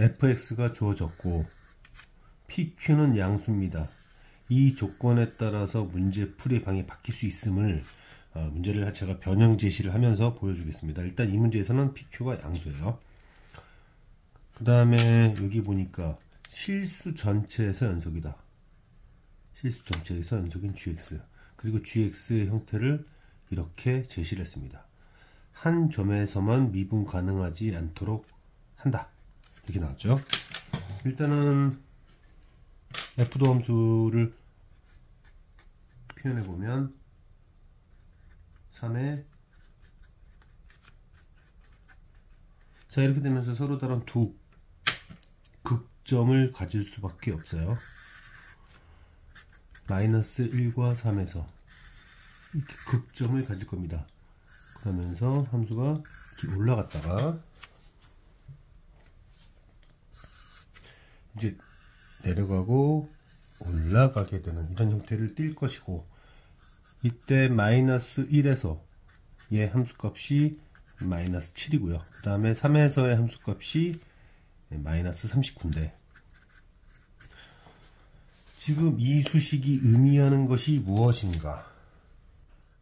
fx가 주어졌고 pq는 양수입니다. 이 조건에 따라서 문제 풀이의 방이 바뀔 수 있음을 문제를 제가 변형 제시를 하면서 보여주겠습니다. 일단 이 문제에서는 pq가 양수예요. 그 다음에 여기 보니까 실수 전체에서 연속이다. 실수 전체에서 연속인 gx, 그리고 gx의 형태를 이렇게 제시를 했습니다. 한 점에서만 미분 가능하지 않도록 한다. 이렇게 나왔죠. 일단은 f도 함수를 표현해 보면 3에 자, 이렇게 되면서 서로 다른 두 극점을 가질 수밖에 없어요. 마이너스 1과 3에서 이렇게 극점을 가질 겁니다. 그러면서 함수가 이렇게 올라갔다가 이제 내려가고 올라가게 되는 이런 형태를 띌 것이고, 이때 마이너스 1에서 얘 함수값이 마이너스 7이고요. 그 다음에 3에서의 함수값이 마이너스 39인데 지금 이 수식이 의미하는 것이 무엇인가?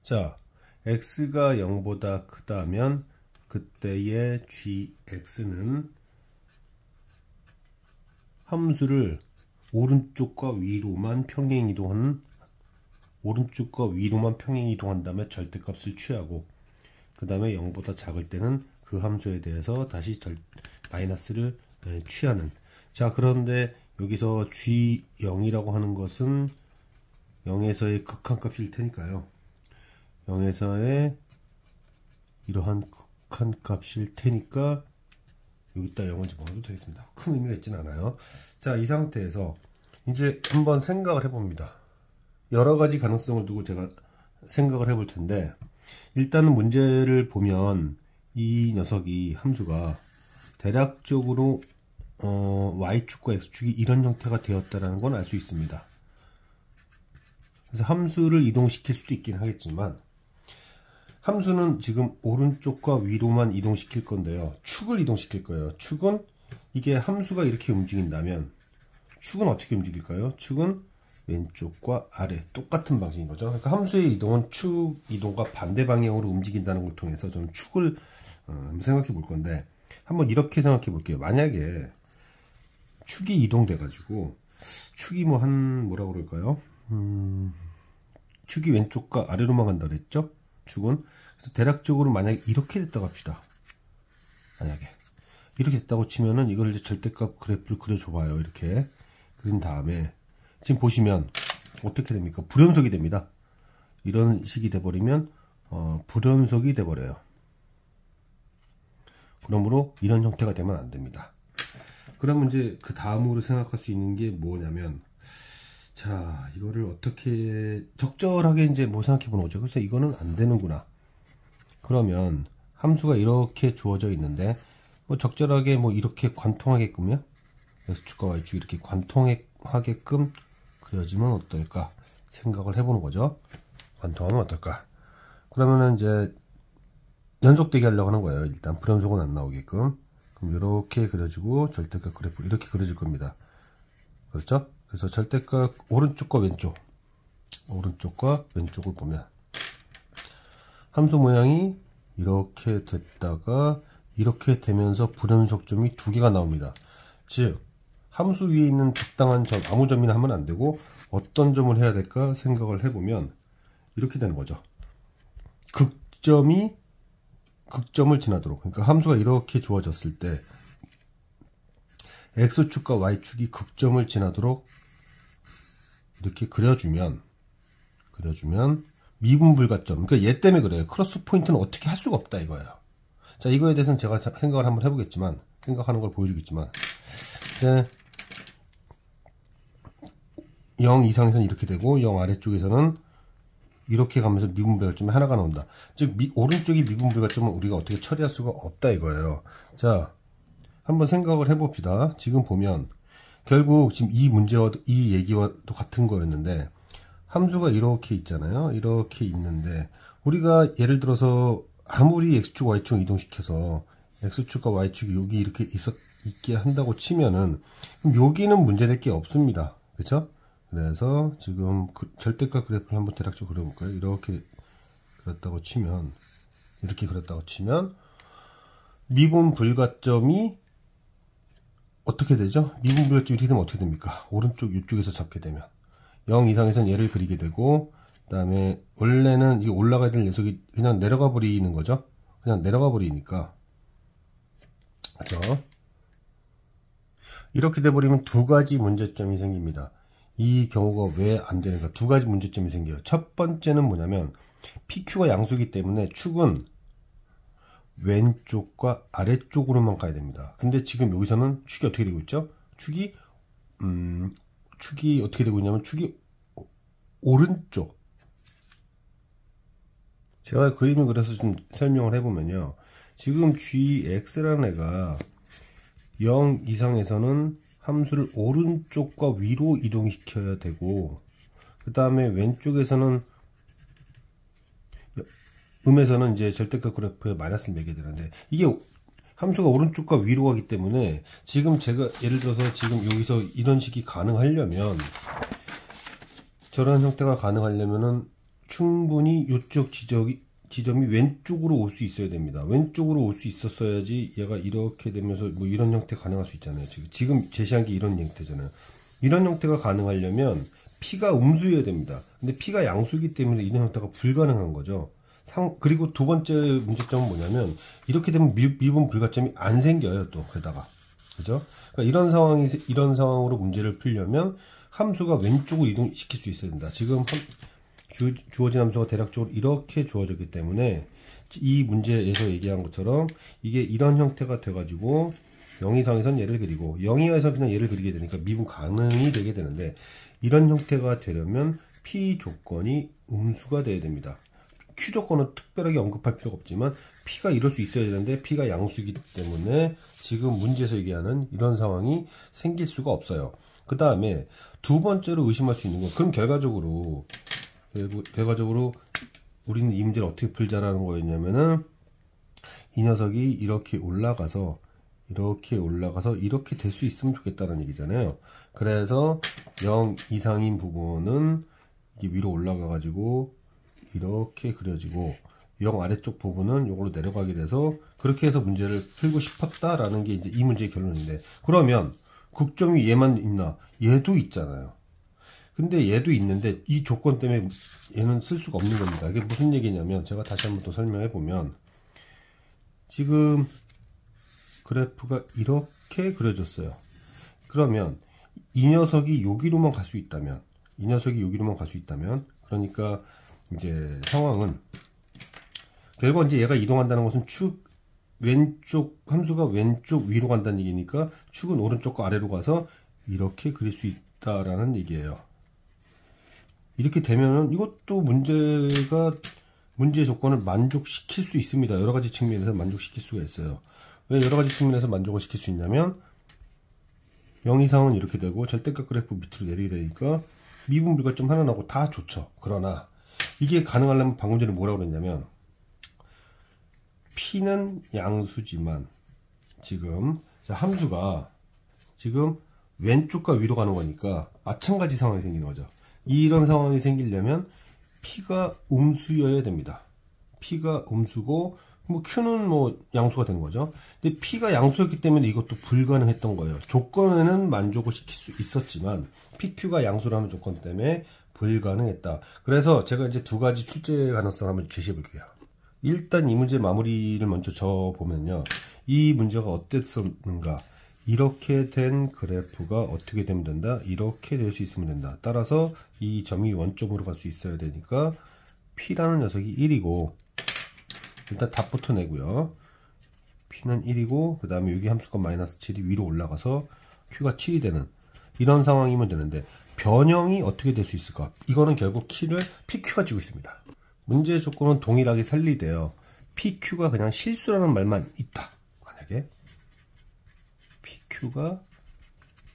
자, x가 0보다 크다면 그때의 gx는 함수를 오른쪽과 위로만 평행 이동한 다음에 절대값을 취하고, 그 다음에 0보다 작을 때는 그 함수에 대해서 다시 마이너스를 취하는. 자, 그런데 여기서 g0이라고 하는 것은 0에서의 극한값일 테니까요. 0에서의 이러한 극한값일 테니까 여기다 0을 집어넣어도 되겠습니다. 큰 의미가 있지는 않아요. 자, 이 상태에서 이제 한번 생각을 해봅니다. 여러 가지 가능성을 두고 제가 생각을 해볼 텐데, 일단은 문제를 보면 이 녀석이 함수가 대략적으로 y축과 x축이 이런 형태가 되었다는 건 알 수 있습니다. 그래서 함수를 이동시킬 수도 있긴 하겠지만, 함수는 지금 오른쪽과 위로만 이동시킬 건데요. 축을 이동시킬 거예요. 축은 이게 함수가 이렇게 움직인다면 축은 어떻게 움직일까요? 축은 왼쪽과 아래 똑같은 방식인 거죠. 그러니까 함수의 이동은 축 이동과 반대 방향으로 움직인다는 걸 통해서 저는 축을 한번 생각해 볼 건데, 한번 이렇게 생각해 볼게요. 만약에 축이 이동돼 가지고 축이 뭐라고 그럴까요? 축이 왼쪽과 아래로만 간다 그랬죠? 축은. 그래서 대략적으로 만약에 이렇게 됐다고 합시다. 만약에 이렇게 됐다고 치면은 이걸 이제 절대값 그래프를 그려줘 봐요. 이렇게 그린 다음에 지금 보시면 어떻게 됩니까? 불연속이 됩니다. 이런 식이 돼버리면 불연속이 돼버려요. 그러므로 이런 형태가 되면 안 됩니다. 그러면 이제 그 다음으로 생각할 수 있는 게 뭐냐면, 자, 이거를 어떻게 적절하게 이제 생각해 보는 거죠. 그래서 이거는 안 되는구나. 그러면 함수가 이렇게 주어져 있는데 적절하게 이렇게 관통하게끔요. x축과 y축 이렇게 관통하게끔 그려지면 어떨까 생각을 해보는 거죠. 관통하면 어떨까. 그러면은 이제 연속되게 하려고 하는 거예요. 일단 불연속은 안 나오게끔. 그럼 이렇게 그려지고 절대값 그래프 이렇게 그려질 겁니다. 그렇죠? 그래서 절대값 오른쪽과 왼쪽을 보면 함수 모양이 이렇게 됐다가 이렇게 되면서 불연속점이 두 개가 나옵니다. 즉 함수 위에 있는 적당한 점, 아무 점이나 하면 안 되고 어떤 점을 해야 될까 생각을 해보면 이렇게 되는 거죠. 극점을 지나도록. 그러니까 함수가 이렇게 주어졌을 때 x축과 y축이 극점을 지나도록 이렇게 그려주면 미분불가점. 그러니까 얘 때문에 그래요. 크로스 포인트는 어떻게 할 수가 없다 이거예요. 자, 이거에 대해서는 제가 생각을 한번 해보겠지만, 생각하는 걸 보여주겠지만, 이제 0 이상에서는 이렇게 되고 0 아래쪽에서는 이렇게 가면서 미분불가점이 하나가 나온다. 즉 오른쪽이 미분불가점은 우리가 어떻게 처리할 수가 없다 이거예요. 자, 한번 생각을 해봅시다. 지금 보면 결국 지금 이 문제와 이 얘기와도 같은 거였는데, 함수가 이렇게 있잖아요. 이렇게 있는데 우리가 예를 들어서 아무리 x축 y축 이동시켜서 x축과 y축이 여기 이렇게 있게 한다고 치면은 그럼 여기는 문제될 게 없습니다. 그쵸? 그래서 지금 절대값 그래프를 한번 대략적으로 그려볼까요? 이렇게 그렸다고 치면, 이렇게 그렸다고 치면 미분 불가점이 어떻게 되죠? 미분 불가점이 이렇게 되면 어떻게 됩니까? 오른쪽 이쪽에서 잡게 되면 0 이상에서는 얘를 그리게 되고, 그 다음에 원래는 이게 올라가야 될 녀석이 그냥 내려가 버리는 거죠. 그냥 내려가 버리니까, 그죠? 이렇게 돼버리면 두 가지 문제점이 생깁니다. 이 경우가 왜 안 되는가? 두 가지 문제점이 생겨요. 첫 번째는 뭐냐면 PQ가 양수이기 때문에 축은 왼쪽과 아래쪽으로만 가야 됩니다. 근데 지금 여기서는 축이 어떻게 되고 있죠? 축이 어떻게 되고 있냐면 축이 오른쪽. 제가 그림을 그려서 좀 설명을 해보면요. 지금 gx라는 애가 0 이상에서는 함수를 오른쪽과 위로 이동시켜야 되고, 그 다음에 왼쪽에서는 음에서는 이제 절대값 그래프에 마이너스를 매게 되는데, 이게 함수가 오른쪽과 위로 가기 때문에 지금 제가 예를 들어서 지금 여기서 이런 식이 가능하려면, 저런 형태가 가능하려면은 충분히 이쪽 지점이 왼쪽으로 올 수 있어야 됩니다. 왼쪽으로 올 수 있었어야지 얘가 이렇게 되면서 뭐 이런 형태 가능할 수 있잖아요. 지금 제시한 게 이런 형태잖아요. 이런 형태가 가능하려면 P가 음수여야 됩니다. 근데 P가 양수이기 때문에 이런 형태가 불가능한 거죠. 그리고 두 번째 문제점은 뭐냐면, 이렇게 되면 미분 불가점이 안 생겨요, 또, 게다가. 그죠? 그러니까 이런 상황으로 문제를 풀려면 함수가 왼쪽으로 이동시킬 수 있어야 된다. 지금 주어진 함수가 대략적으로 이렇게 주어졌기 때문에 이 문제에서 얘기한 것처럼 이게 이런 형태가 돼가지고 0 이상에선 얘를 그리고 0 이하에서 그냥 얘를 그리게 되니까 미분 가능이 되게 되는데, 이런 형태가 되려면 P 조건이 음수가 돼야 됩니다. Q 조건은 특별하게 언급할 필요가 없지만 P가 이럴 수 있어야 되는데 P가 양수이기 때문에 지금 문제에서 얘기하는 이런 상황이 생길 수가 없어요. 그 다음에 두 번째로 의심할 수 있는 건, 그럼 결과적으로 우리는 이 문제를 어떻게 풀자라는 거였냐면은, 이 녀석이 이렇게 올라가서 이렇게 될 수 있으면 좋겠다는 얘기잖아요. 그래서 0 이상인 부분은 이게 위로 올라가 가지고 이렇게 그려지고, 0 아래쪽 부분은 요걸로 내려가게 돼서 그렇게 해서 문제를 풀고 싶었다라는 게 이제 이 문제의 결론인데, 그러면 극점이 얘만 있나? 얘도 있잖아요. 근데 얘도 있는데 이 조건 때문에 얘는 쓸 수가 없는 겁니다. 이게 무슨 얘기냐면, 제가 다시 한번 또 설명해 보면, 지금 그래프가 이렇게 그려졌어요. 그러면 이 녀석이 여기로만 갈 수 있다면, 그러니까 이제 상황은, 결국 이제 얘가 이동한다는 것은 함수가 왼쪽 위로 간다는 얘기니까 축은 오른쪽과 아래로 가서 이렇게 그릴 수 있다라는 얘기예요. 이렇게 되면은 이것도 문제의 조건을 만족시킬 수 있습니다. 여러 가지 측면에서 만족시킬 수가 있어요. 왜 여러 가지 측면에서 만족을 시킬 수 있냐면, 0 이상은 이렇게 되고 절대값 그래프 밑으로 내리게 되니까 미분 불가점 하나 나고 다 좋죠. 그러나 이게 가능하려면 방금 전에 뭐라고 그랬냐면, P는 양수지만 지금 함수가 지금 왼쪽과 위로 가는 거니까 마찬가지 상황이 생기는 거죠. 이런 상황이 생기려면 P가 음수여야 됩니다. P가 음수고, 뭐 Q는 뭐 양수가 되는 거죠. 근데 P가 양수였기 때문에 이것도 불가능했던 거예요. 조건에는 만족을 시킬 수 있었지만 PQ가 양수라는 조건 때문에 불가능했다. 그래서 제가 이제 두 가지 출제 가능성을 한번 제시해 볼게요. 일단 이 문제 마무리를 먼저 적어보면요. 이 문제가 어땠었는가? 이렇게 된 그래프가 어떻게 되면 된다? 이렇게 될 수 있으면 된다. 따라서 이 점이 원점으로 갈 수 있어야 되니까 P라는 녀석이 1이고, 일단 답부터 내고요. P는 1이고, 그 다음에 여기 함수가 마이너스 7이 위로 올라가서 Q가 7이 되는 이런 상황이면 되는데, 변형이 어떻게 될 수 있을까? 이거는 결국 키를 PQ가 지고 있습니다. 문제의 조건은 동일하게 살리되어 PQ가 그냥 실수라는 말만 있다. 만약에 PQ가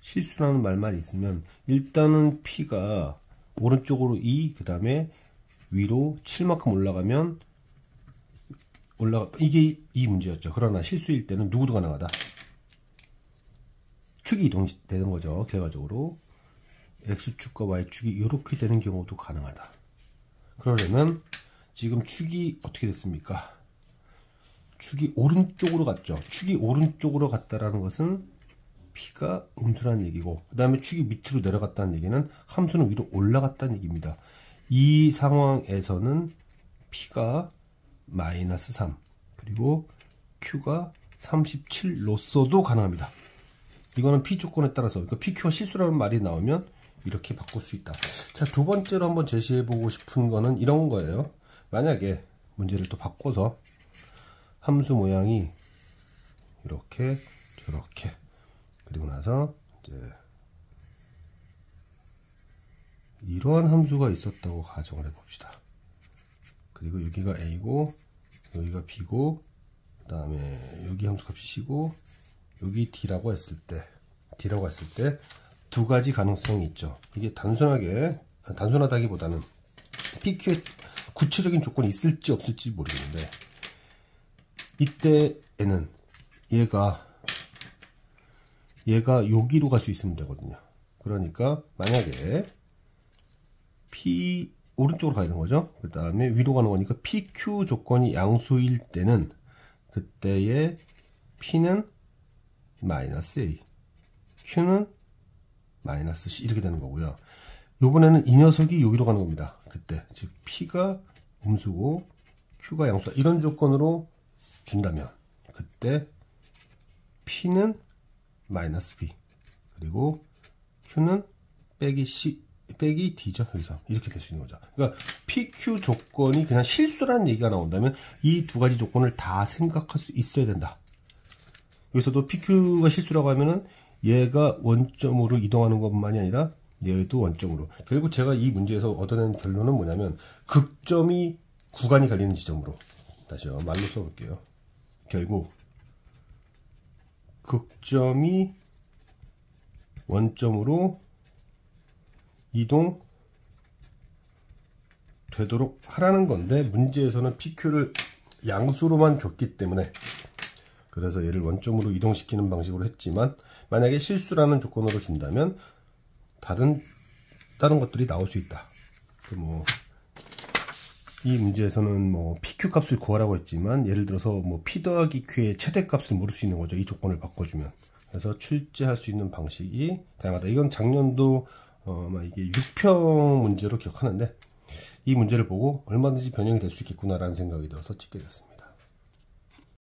실수라는 말만 있으면 일단은 P가 오른쪽으로 2, 그 다음에 위로 7만큼 올라가면 이게 이 문제였죠. 그러나 실수일 때는 누구도 가능하다. 축이 이동되는 거죠. 결과적으로 X축과 Y축이 이렇게 되는 경우도 가능하다. 그러려면 지금 축이 어떻게 됐습니까? 축이 오른쪽으로 갔죠. 축이 오른쪽으로 갔다라는 것은 P가 음수라는 얘기고, 그 다음에 축이 밑으로 내려갔다는 얘기는 함수는 위로 올라갔다는 얘기입니다. 이 상황에서는 P가 마이너스 3 그리고 Q가 37로서도 가능합니다. 이거는 P 조건에 따라서, 그러니까 PQ가 실수라는 말이 나오면 이렇게 바꿀 수 있다. 자, 두 번째로 한번 제시해보고 싶은 거는 이런 거예요. 만약에 문제를 또 바꿔서 함수 모양이 이렇게 저렇게, 그리고 나서 이제 이러한 함수가 있었다고 가정을 해봅시다. 그리고 여기가 A고 여기가 B고, 그 다음에 여기 함수 값이 C고 여기 D라고 했을 때 두 가지 가능성이 있죠. 이게 단순하다기보다는 PQ에 구체적인 조건이 있을지 없을지 모르겠는데, 이때에는 얘가 여기로 갈 수 있으면 되거든요. 그러니까 만약에 P 오른쪽으로 가야 되는 거죠. 그 다음에 위로 가는 거니까 PQ 조건이 양수일 때는 그때의 P는 마이너스 A, Q는 마이너스 C 이렇게 되는 거고요. 요번에는 이 녀석이 여기로 가는 겁니다. 그때 즉 P가 음수고 Q가 양수다 이런 조건으로 준다면 그때 P는 마이너스 B 그리고 Q는 빼기 C 빼기 D죠. 여기서 이렇게 될 수 있는 거죠. 그러니까 PQ 조건이 그냥 실수라는 얘기가 나온다면 이 두 가지 조건을 다 생각할 수 있어야 된다. 여기서도 PQ가 실수라고 하면은 얘가 원점으로 이동하는 것만이 아니라 얘도 원점으로. 결국 제가 이 문제에서 얻어낸 결론은 뭐냐면 극점이 구간이 갈리는 지점으로. 다시요. 말로 써볼게요. 결국 극점이 원점으로 이동되도록 하라는 건데, 문제에서는 PQ를 양수로만 줬기 때문에 그래서 얘를 원점으로 이동시키는 방식으로 했지만, 만약에 실수라는 조건으로 준다면 다른 것들이 나올 수 있다. 이 문제에서는 PQ 값을 구하라고 했지만, 예를 들어서 P 더하기 Q의 최대값을 물을 수 있는 거죠. 이 조건을 바꿔주면. 그래서 출제할 수 있는 방식이 다양하다. 이건 작년도 이게 6평 문제로 기억하는데, 이 문제를 보고 얼마든지 변형이 될 수 있겠구나라는 생각이 들어서 찍게 됐습니다.